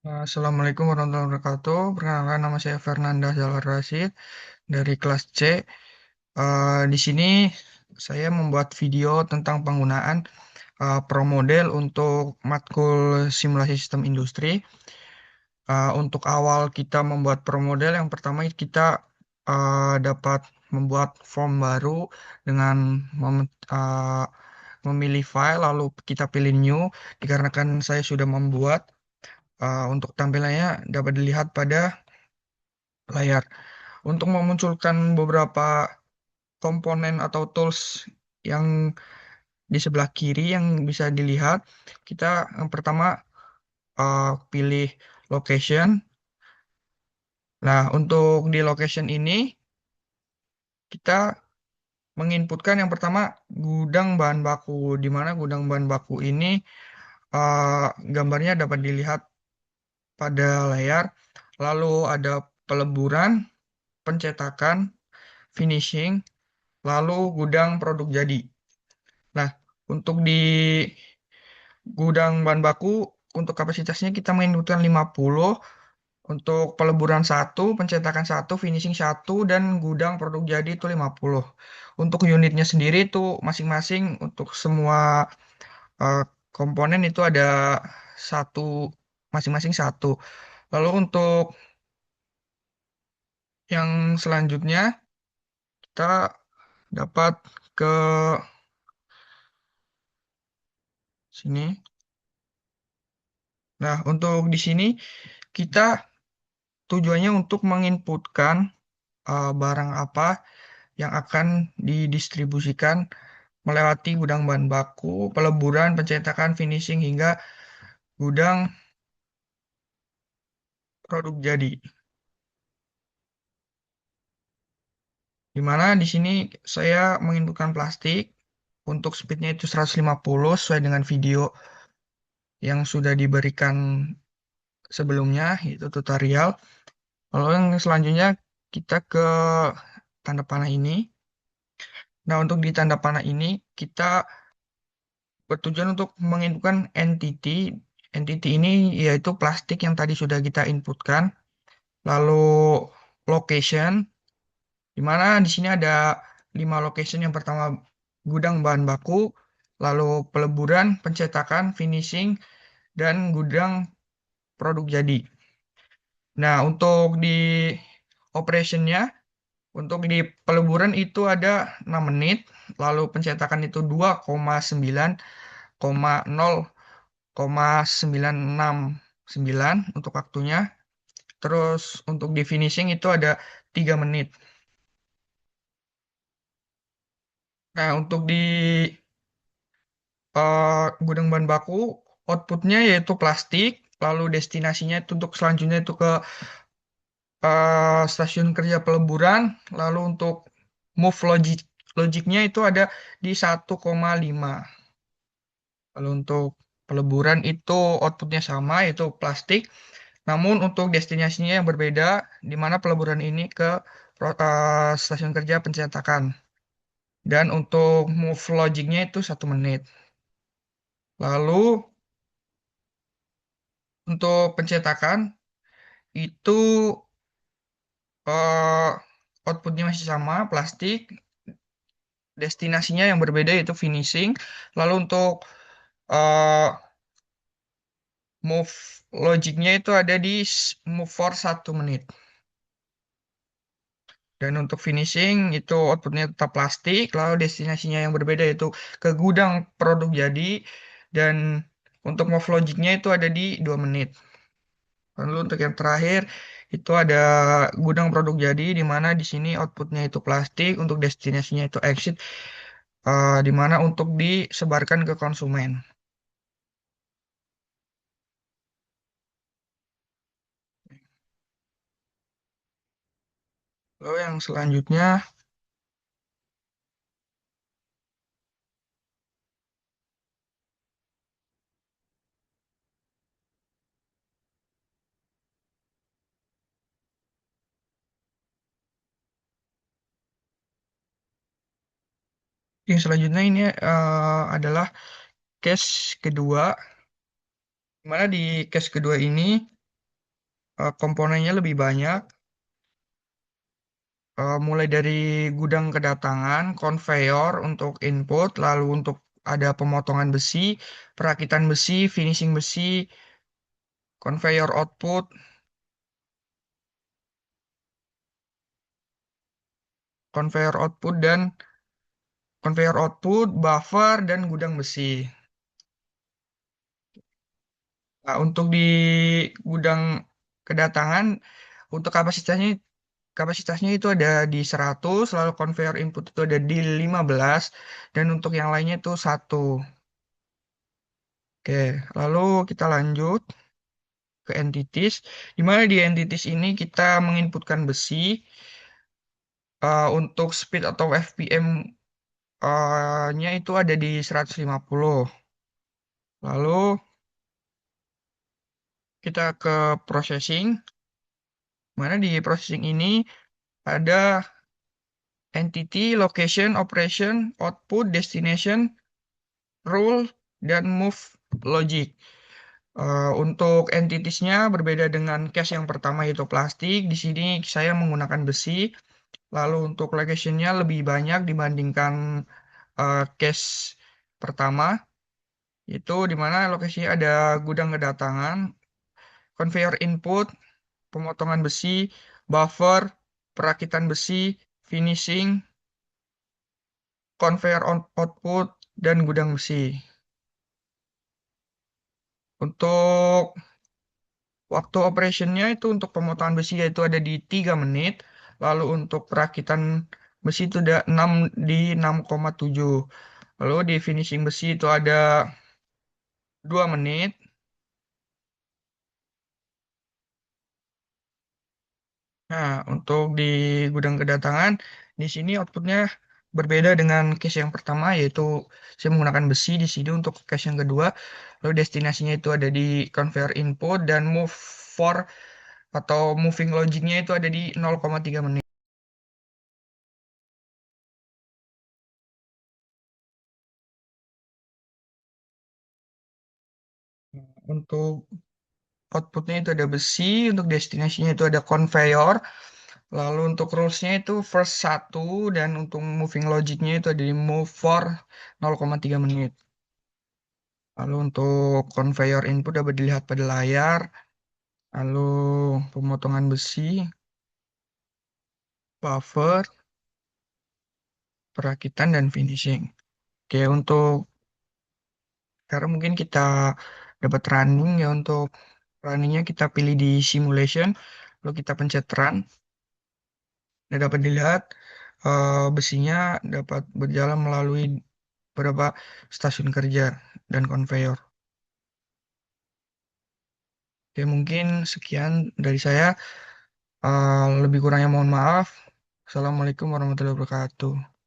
Assalamualaikum warahmatullahi wabarakatuh. Perkenalkan nama saya Fernanda Zahar Rashid dari kelas C. Di sini saya membuat video tentang penggunaan pro model untuk matkul simulasi sistem industri. Untuk awal kita membuat pro model, yang pertama kita dapat membuat form baru dengan memilih file, lalu kita pilih new, dikarenakan saya sudah membuat. Untuk tampilannya dapat dilihat pada layar. Untuk memunculkan beberapa komponen atau tools yang di sebelah kiri yang bisa dilihat, kita yang pertama pilih location. Nah, untuk di location ini kita menginputkan yang pertama gudang bahan baku, di mana gudang bahan baku ini uh, gambarnya dapat dilihat pada layar. Lalu ada peleburan, pencetakan, finishing, lalu gudang produk jadi. Nah, untuk di gudang bahan baku, untuk kapasitasnya kita menginputkan 50, untuk peleburan satu, pencetakan satu, finishing satu, dan gudang produk jadi itu 50. Untuk unitnya sendiri itu masing-masing untuk semua eh, komponen itu ada satu, masing-masing satu. Lalu untuk yang selanjutnya kita dapat ke sini. Nah, untuk di sini kita tujuannya untuk menginputkan barang apa yang akan didistribusikan melewati gudang bahan baku, peleburan, pencetakan, finishing, hingga gudang produk jadi. Di mana di sini saya menginputkan plastik untuk speednya itu 150 sesuai dengan video yang sudah diberikan sebelumnya, itu tutorial. Lalu yang selanjutnya kita ke tanda panah ini. Nah, untuk di tanda panah ini kita bertujuan untuk menginputkan entity. Entity ini yaitu plastik yang tadi sudah kita inputkan. Lalu location, di mana di sini ada 5 location. Yang pertama gudang bahan baku, lalu peleburan, pencetakan, finishing, dan gudang produk jadi. Nah, untuk di operationnya, untuk di peleburan itu ada 6 menit, lalu pencetakan itu 2,9,0,969 untuk waktunya. Terus untuk di finishing itu ada 3 menit. Nah, untuk di gudang bahan baku, outputnya yaitu plastik, lalu destinasinya itu untuk selanjutnya itu ke stasiun kerja peleburan, lalu untuk move logiknya itu ada di 1,5. Lalu untuk peleburan itu outputnya sama, yaitu plastik, namun untuk destinasinya yang berbeda, di mana peleburan ini ke stasiun kerja pencetakan. Dan untuk move logiknya itu 1 menit. Lalu untuk pencetakan itu eh, outputnya masih sama, plastik. Destinasinya yang berbeda yaitu finishing. Lalu untuk eh, move logiknya itu ada di move for 1 menit. Dan untuk finishing itu outputnya tetap plastik. Lalu destinasinya yang berbeda yaitu ke gudang produk jadi. Dan untuk move logiknya itu ada di 2 menit. Lalu untuk yang terakhir itu ada gudang produk jadi, di mana di sini outputnya itu plastik, untuk destinasinya itu exit, di mana untuk disebarkan ke konsumen. Lalu yang selanjutnya, ini adalah case kedua, di mana di case kedua ini komponennya lebih banyak, mulai dari gudang kedatangan, konveyor untuk input, lalu untuk ada pemotongan besi, perakitan besi, finishing besi, konveyor output dan konveyor output, buffer dan gudang besi. Nah, untuk di gudang kedatangan, untuk kapasitasnya itu ada di 100, lalu conveyor input itu ada di 15, dan untuk yang lainnya itu 1. Oke, lalu kita lanjut ke entities, di mana di entities ini kita menginputkan besi untuk speed atau FPM-nya itu ada di 150. Lalu kita ke processing, mana di processing ini ada entity, location, operation, output, destination, rule, dan move logic. Untuk entitiesnya berbeda dengan case yang pertama yaitu plastik. Di sini saya menggunakan besi. Lalu untuk locationnya lebih banyak dibandingkan case pertama. Itu di mana lokasinya ada gudang kedatangan, conveyor input, pemotongan besi, buffer, perakitan besi, finishing, output, dan gudang besi. Untuk waktu operationnya itu untuk pemotongan besi yaitu ada di 3 menit. Lalu untuk perakitan besi itu ada 6,7. Lalu di finishing besi itu ada 2 menit. Nah, untuk di gudang kedatangan, di sini outputnya berbeda dengan case yang pertama, yaitu saya menggunakan besi di sini untuk case yang kedua. Lalu destinasinya itu ada di conveyor input dan move for atau moving logicnya itu ada di 0,3 menit. Untuk outputnya itu ada besi, untuk destinasinya itu ada conveyor, lalu untuk rulesnya itu first 1, dan untuk moving logicnya itu ada di move for 0,3 menit. Lalu untuk conveyor input dapat dilihat pada layar, lalu pemotongan besi, buffer, perakitan, dan finishing. Oke, untuk sekarang mungkin kita dapat running ya. Untuk runningnya kita pilih di simulation, lalu kita pencet run. Dan dapat dilihat besinya dapat berjalan melalui beberapa stasiun kerja dan konveyor. Oke, mungkin sekian dari saya. Lebih kurangnya mohon maaf. Assalamualaikum warahmatullahi wabarakatuh.